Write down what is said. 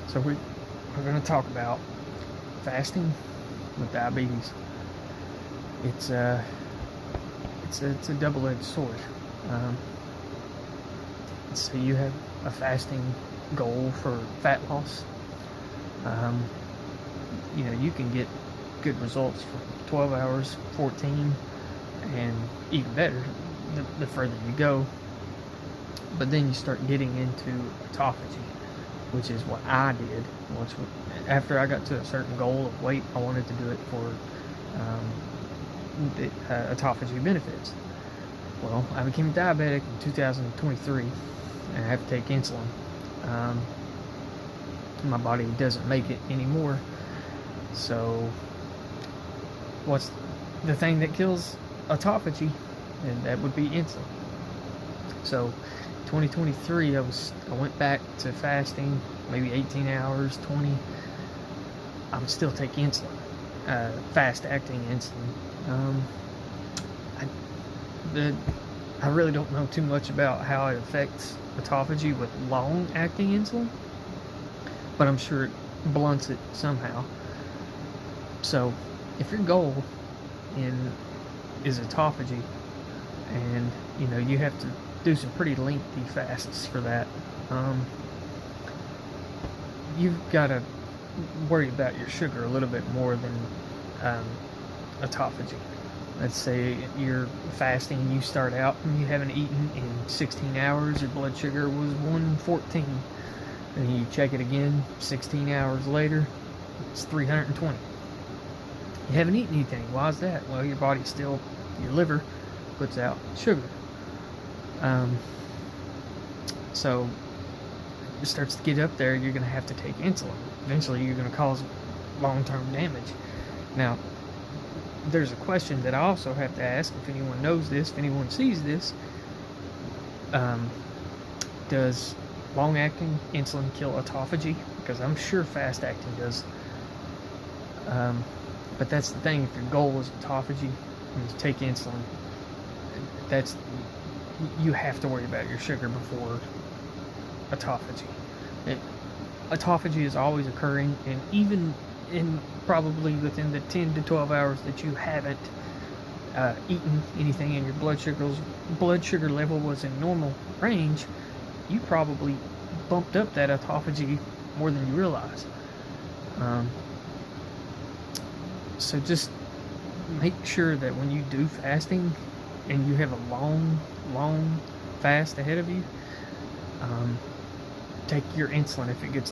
So we're going to talk about fasting with diabetes. It's a double-edged sword. Um, so you have a fasting goal for fat loss. You can get good results for 12 hours, 14, and even better the further you go. But then you start getting into autophagy, which is what I did. After I got to a certain goal of weight, I wanted to do it for the autophagy benefits. Well, I became diabetic in 2023, and I have to take insulin. My body doesn't make it anymore. So, what's the thing that kills autophagy? And that would be insulin. So, 2023, I went back to fasting, maybe 18 hours, 20. I would still take insulin, fast-acting insulin. I really don't know too much about how it affects autophagy with long-acting insulin, but I'm sure it blunts it somehow. So, if your goal is autophagy, and you have to do some pretty lengthy fasts for that, you've got to worry about your sugar a little bit more than autophagy. Let's say you're fasting, you start out and you haven't eaten in 16 hours, your blood sugar was 114, and you check it again 16 hours later, it's 320. You haven't eaten anything. Why is that? Well, your liver puts out sugar. So it starts to get up there, you're going to have to take insulin. Eventually, you're going to cause long-term damage. Now, there's a question that I also have to ask, if anyone knows this, if anyone sees this. Does long-acting insulin kill autophagy? Because I'm sure fast-acting does. But that's the thing, if your goal is autophagy and you take insulin, you have to worry about your sugar before autophagy. Autophagy is always occurring, and even in probably within the 10 to 12 hours that you haven't eaten anything and your blood sugar level was in normal range, you probably bumped up that autophagy more than you realize. So just make sure that when you do fasting and you have a long fast ahead of you, take your insulin if it gets